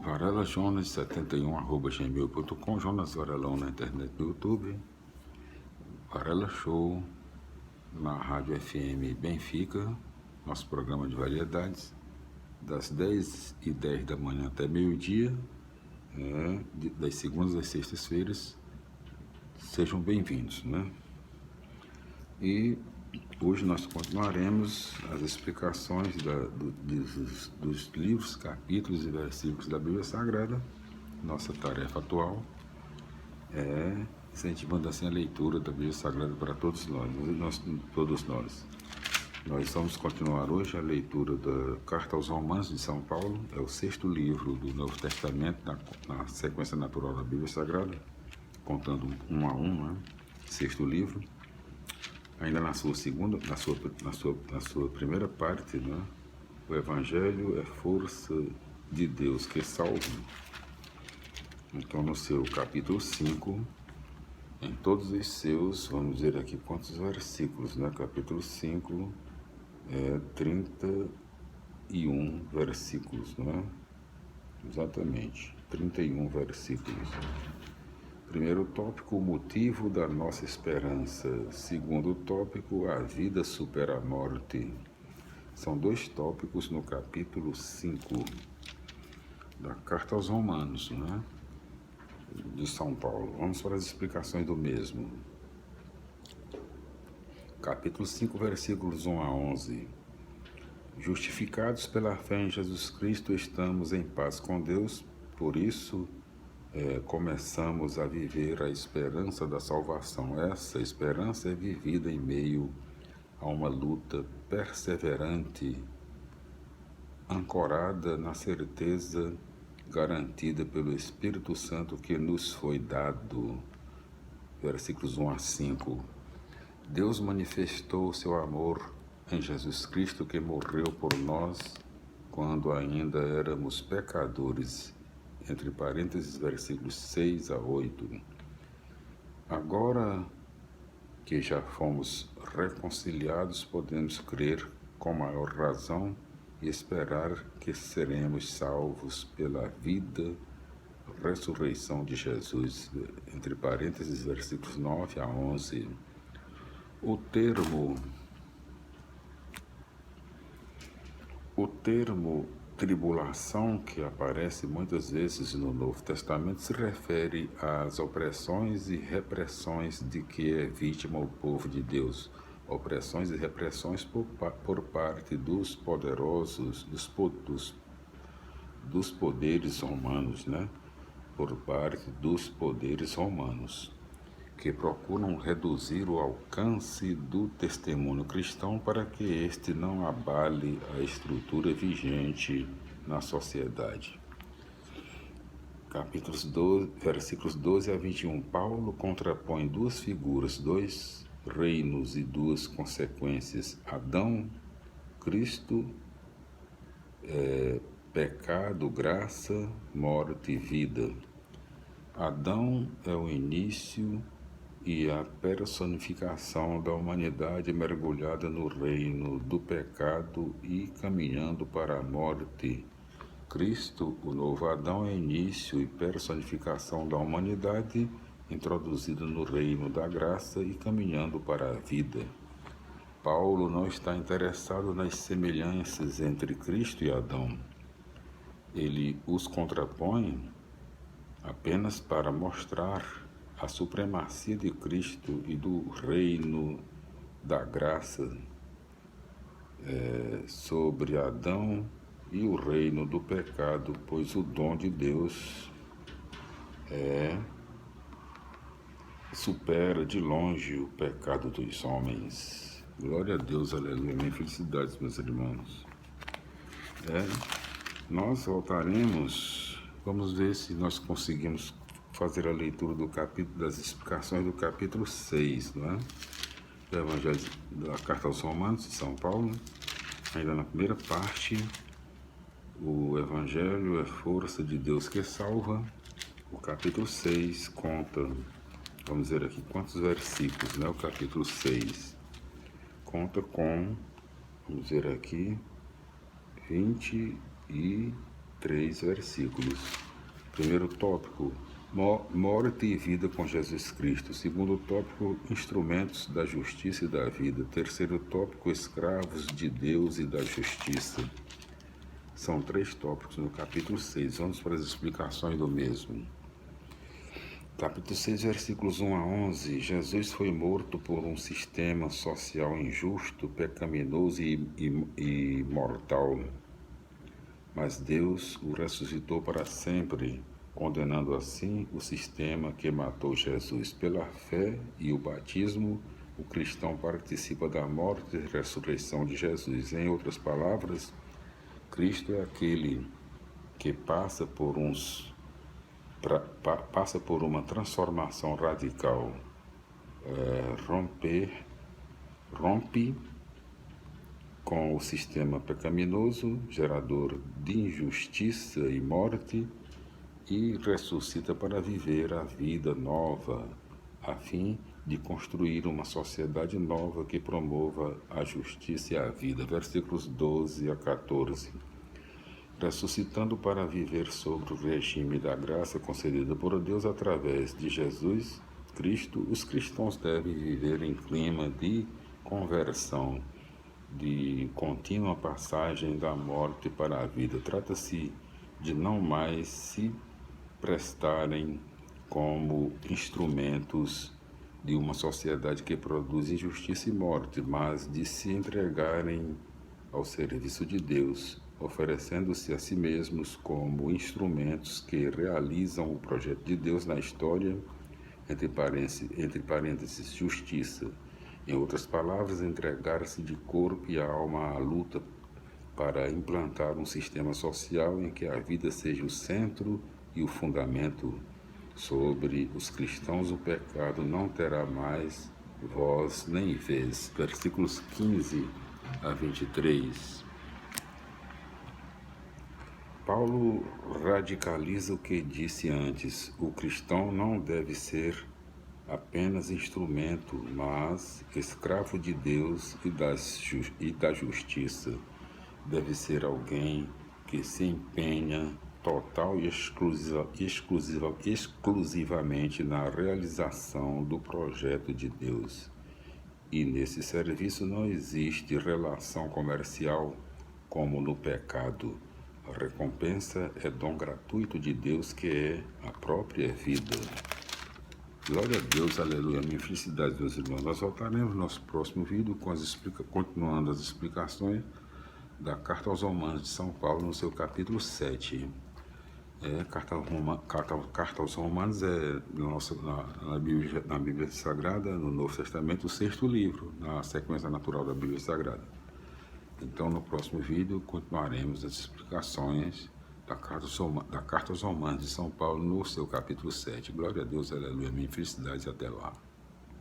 varelajonas71@gmail.com, Jonas Varelão na internet do YouTube, Varela Show na Rádio FM Benfica, nosso programa de variedades, das 10h10 da manhã até meio-dia, das segundas às sextas-feiras. Sejam bem-vindos, né? E hoje nós continuaremos as explicações dos livros, capítulos e versículos da Bíblia Sagrada. Nossa tarefa atual é incentivando assim a leitura da Bíblia Sagrada para todos nós. Nós vamos continuar hoje a leitura da Carta aos Romanos de São Paulo. É o 6º livro do Novo Testamento, na sequência natural da Bíblia Sagrada, contando um a um, né? 6º livro. Ainda na sua primeira parte, né? O Evangelho é força de Deus que salva. Então, no seu capítulo 5, em todos os seus, vamos dizer aqui quantos versículos, né? Capítulo 5 é 31 versículos, não é? Exatamente, 31 versículos. Primeiro tópico, o motivo da nossa esperança. Segundo tópico, a vida supera a morte. São 2 tópicos no capítulo 5 da Carta aos Romanos, né? De São Paulo. Vamos para as explicações do mesmo. Capítulo 5, versículos 1 a 11. Justificados pela fé em Jesus Cristo, estamos em paz com Deus, por isso começamos a viver a esperança da salvação. Essa esperança é vivida em meio a uma luta perseverante, ancorada na certeza garantida pelo Espírito Santo que nos foi dado. Versículos 1 a 5. Deus manifestou seu amor em Jesus Cristo, que morreu por nós quando ainda éramos pecadores. Entre parênteses, versículos 6 a 8. Agora que já fomos reconciliados, podemos crer com maior razão e esperar que seremos salvos pela vida, ressurreição de Jesus. Entre parênteses, versículos 9 a 11. O termo tribulação, que aparece muitas vezes no Novo Testamento, se refere às opressões e repressões de que é vítima o povo de Deus. Opressões e repressões por parte dos poderosos, dos poderes romanos, né? Por parte dos poderes romanos, que procuram reduzir o alcance do testemunho cristão para que este não abale a estrutura vigente na sociedade. Versículos 12 a 21. Paulo contrapõe 2 figuras, 2 reinos e 2 consequências. Adão, Cristo, pecado, graça, morte e vida. Adão é o início e a personificação da humanidade mergulhada no reino do pecado e caminhando para a morte. Cristo, o novo Adão, é início e personificação da humanidade introduzida no reino da graça e caminhando para a vida. Paulo não está interessado nas semelhanças entre Cristo e Adão. Ele os contrapõe apenas para mostrar a supremacia de Cristo e do reino da graça sobre Adão e o reino do pecado, pois o dom de Deus supera de longe o pecado dos homens. Glória a Deus, aleluia, amém. Felicidades, meus irmãos. Nós voltaremos, vamos ver se nós conseguimos fazer a leitura das explicações do capítulo 6, não é? Do Evangelho da Carta aos Romanos de São Paulo. Ainda na primeira parte, o Evangelho é força de Deus que salva. O capítulo 6 conta, vamos dizer aqui, quantos versículos, né? O capítulo 6 conta com, vamos dizer aqui, 23 3 versículos. Primeiro tópico, morte e vida com Jesus Cristo. Segundo tópico, instrumentos da justiça e da vida. Terceiro tópico, escravos de Deus e da justiça. São 3 tópicos no capítulo 6. Vamos para as explicações do mesmo. Capítulo 6, versículos 1 a 11. Jesus foi morto por um sistema social injusto, pecaminoso e mortal. Mas Deus o ressuscitou para sempre, condenando assim o sistema que matou Jesus. Pela fé e o batismo, o cristão participa da morte e ressurreição de Jesus. Em outras palavras, Cristo é aquele que passa por uma transformação radical, rompe com o sistema pecaminoso, gerador de injustiça e morte, e ressuscita para viver a vida nova, a fim de construir uma sociedade nova que promova a justiça e a vida. Versículos 12 a 14. Ressuscitando para viver sobre o regime da graça concedida por Deus através de Jesus Cristo, os cristãos devem viver em clima de conversão, de contínua passagem da morte para a vida. Trata-se de não mais se prestarem como instrumentos de uma sociedade que produz injustiça e morte, mas de se entregarem ao serviço de Deus, oferecendo-se a si mesmos como instrumentos que realizam o projeto de Deus na história, entre parênteses, justiça. Em outras palavras, entregar-se de corpo e alma à luta para implantar um sistema social em que a vida seja o centro e o fundamento. Sobre os cristãos, o pecado não terá mais voz nem vez. Versículos 15 a 23. Paulo radicaliza o que disse antes. O cristão não deve ser apenas instrumento, mas escravo de Deus e da justiça. Deve ser alguém que se empenha total e exclusivamente na realização do projeto de Deus. E nesse serviço não existe relação comercial como no pecado. A recompensa é dom gratuito de Deus, que é a própria vida. Glória a Deus, aleluia, minha felicidade, meus irmãos. Nós voltaremos no nosso próximo vídeo continuando as explicações da Carta aos Romanos de São Paulo, no seu capítulo 7. Carta aos Romanos é na Bíblia Sagrada, no Novo Testamento, o 6º livro, na sequência natural da Bíblia Sagrada. Então, no próximo vídeo, continuaremos as explicações da Carta aos Romanos de São Paulo, no seu capítulo 7. Glória a Deus, aleluia, minha felicidade, até lá.